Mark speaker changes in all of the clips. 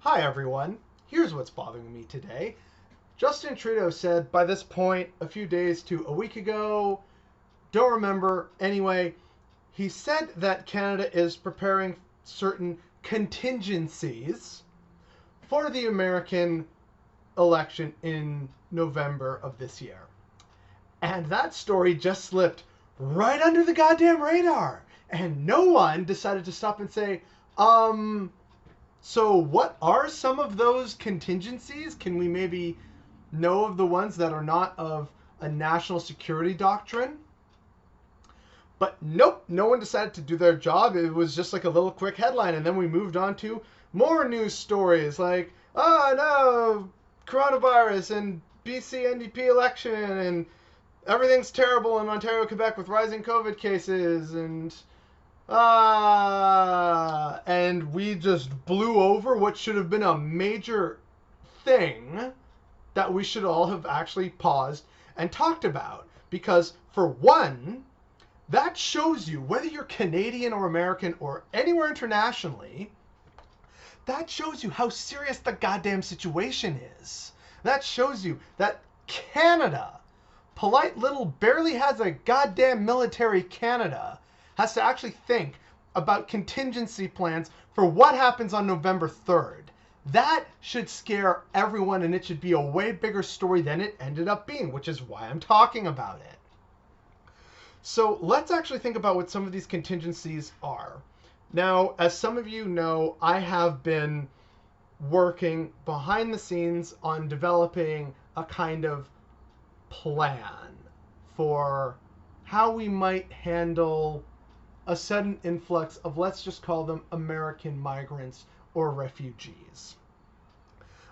Speaker 1: Hi everyone, here's what's bothering me today. Justin Trudeau said by this point a few days to a week ago, don't remember, anyway, he said that Canada is preparing certain contingencies for the American election in November of this year. And that story just slipped right under the goddamn radar. And no one decided to stop and say, so what are some of those contingencies? Can we maybe know of the ones that are not of a national security doctrine? But nope, no one decided to do their job. It was just like a little quick headline, and then we moved on to more news stories like, oh no, coronavirus and BC NDP election and everything's terrible in Ontario, Quebec with rising COVID cases and we just blew over what should have been a major thing that we should all have actually paused and talked about. Because, for one, that shows you, whether you're Canadian or American or anywhere internationally, that shows you how serious the goddamn situation is. That shows you that Canada, polite little, barely has a goddamn military Canada, has to actually think about contingency plans for what happens on November 3rd. That should scare everyone, and it should be a way bigger story than it ended up being, which is why I'm talking about it. So let's actually think about what some of these contingencies are. Now, as some of you know, I have been working behind the scenes on developing a kind of plan for how we might handle a sudden influx of, let's just call them, American migrants or refugees.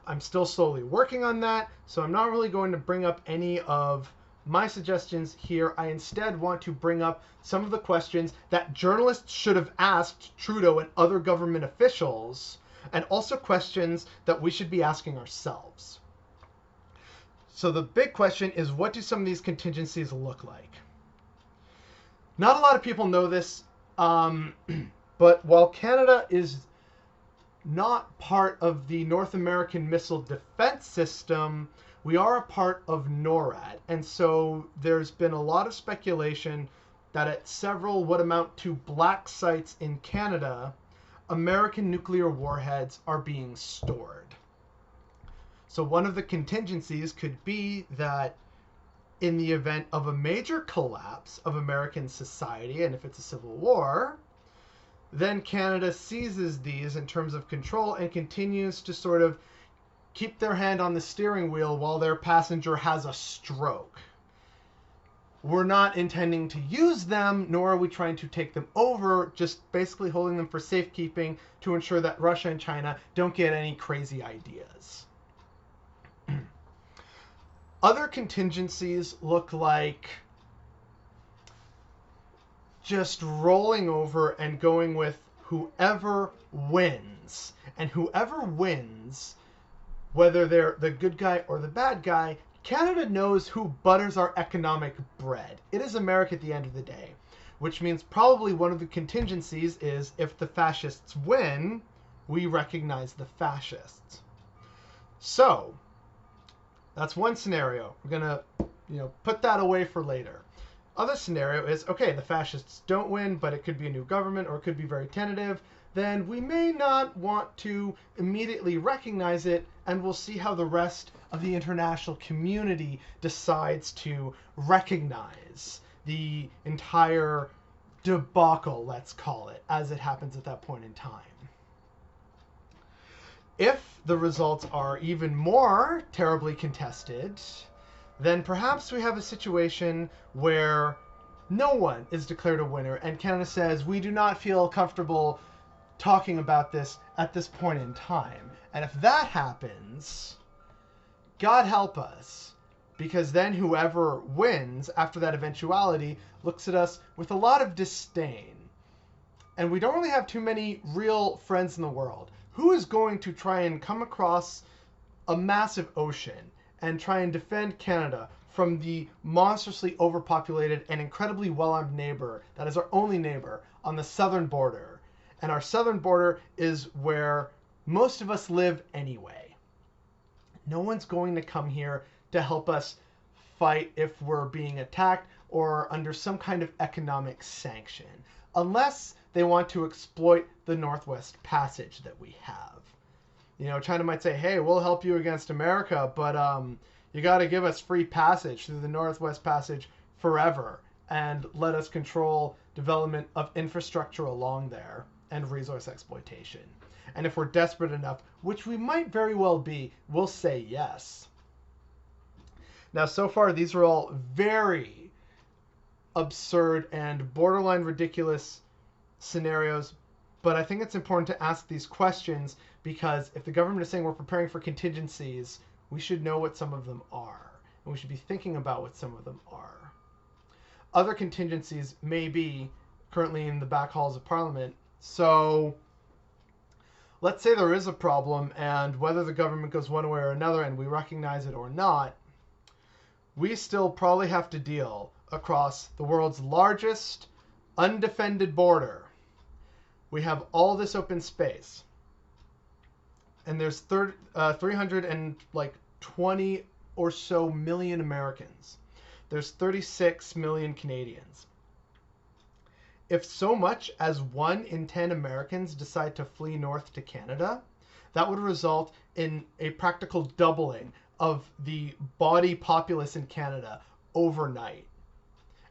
Speaker 1: I'm still slowly working on that, so I'm not really going to bring up any of my suggestions here. I instead want to bring up some of the questions that journalists should have asked Trudeau and other government officials, and also questions that we should be asking ourselves. So the big question is, what do some of these contingencies look like? Not a lot of people know this, but while Canada is not part of the North American Missile Defense System, we are a part of NORAD. And so there's been a lot of speculation that at several what amount to black sites in Canada, American nuclear warheads are being stored. So one of the contingencies could be that in the event of a major collapse of American society, and if it's a civil war, then Canada seizes these in terms of control and continues to sort of keep their hand on the steering wheel while their passenger has a stroke. We're not intending to use them, nor are we trying to take them over, just basically holding them for safekeeping to ensure that Russia and China don't get any crazy ideas. Other contingencies look like just rolling over and going with whoever wins. And whoever wins, whether they're the good guy or the bad guy, Canada knows who butters our economic bread. It is America at the end of the day, which means probably one of the contingencies is if the fascists win, we recognize the fascists. So that's one scenario. We're going to, put that away for later. Other scenario is, okay, the fascists don't win, but it could be a new government or it could be very tentative. Then we may not want to immediately recognize it, and we'll see how the rest of the international community decides to recognize the entire debacle, let's call it, as it happens at that point in time. If the results are even more terribly contested, then perhaps we have a situation where no one is declared a winner, and Canada says, we do not feel comfortable talking about this at this point in time. And if that happens, God help us, because then whoever wins after that eventuality looks at us with a lot of disdain. And we don't really have too many real friends in the world. Who is going to try and come across a massive ocean and try and defend Canada from the monstrously overpopulated and incredibly well-armed neighbor that is our only neighbor on the southern border? And our southern border is where most of us live anyway. No one's going to come here to help us fight if we're being attacked or under some kind of economic sanction, unless they want to exploit the Northwest Passage that we have. You know, China might say, hey, we'll help you against America, but you got to give us free passage through the Northwest Passage forever and let us control development of infrastructure along there and resource exploitation. And if we're desperate enough, which we might very well be, we'll say yes. Now, so far, these are all very absurd and borderline ridiculous scenarios, but I think it's important to ask these questions because if the government is saying we're preparing for contingencies, we should know what some of them are, and we should be thinking about what some of them are. Other contingencies may be currently in the back halls of Parliament. So let's say there is a problem, and whether the government goes one way or another and we recognize it or not, we still probably have to deal across the world's largest undefended border. We have all this open space, and there's 320 or so million Americans. There's 36 million Canadians. If so much as 1 in 10 Americans decide to flee north to Canada, that would result in a practical doubling of the body populace in Canada overnight.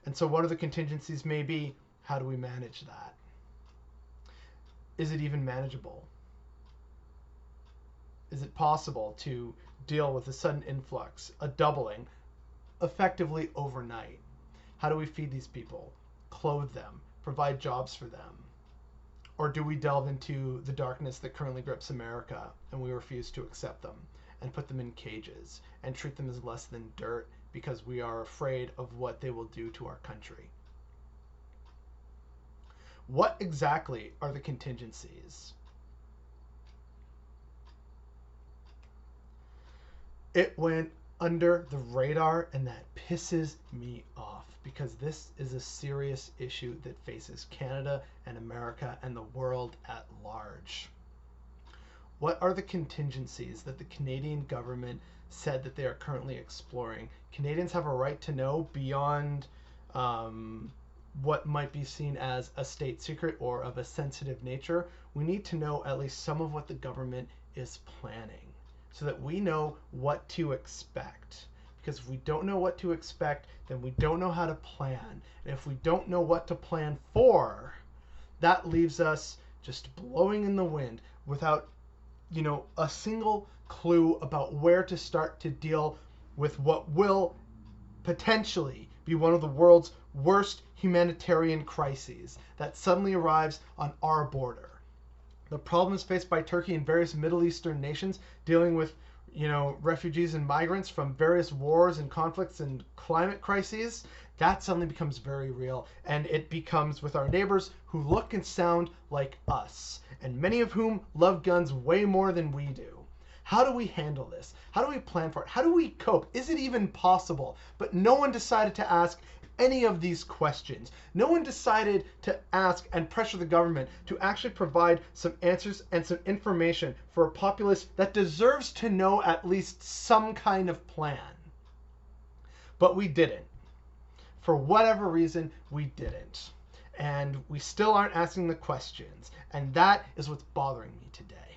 Speaker 1: And so what are the contingencies may be? How do we manage that? Is it even manageable? Is it possible to deal with a sudden influx, a doubling, effectively overnight? How do we feed these people, clothe them, provide jobs for them? Or do we delve into the darkness that currently grips America and we refuse to accept them and put them in cages and treat them as less than dirt because we are afraid of what they will do to our country? What exactly are the contingencies? It went under the radar, and that pisses me off because this is a serious issue that faces Canada and America and the world at large. What are the contingencies that the Canadian government said that they are currently exploring? Canadians have a right to know beyond what might be seen as a state secret or of a sensitive nature. We need to know at least some of what the government is planning so that we know what to expect. Because if we don't know what to expect, then we don't know how to plan. And if we don't know what to plan for, that leaves us just blowing in the wind without, a single clue about where to start to deal with what will potentially be one of the world's worst humanitarian crises that suddenly arrives on our border. The problems faced by Turkey and various Middle Eastern nations dealing with, refugees and migrants from various wars and conflicts and climate crises, that suddenly becomes very real. And it becomes with our neighbors who look and sound like us, and many of whom love guns way more than we do. How do we handle this? How do we plan for it? How do we cope? Is it even possible? But no one decided to ask any of these questions. No one decided to ask and pressure the government to actually provide some answers and some information for a populace that deserves to know at least some kind of plan. But we didn't. For whatever reason, we didn't. And we still aren't asking the questions. And that is what's bothering me today.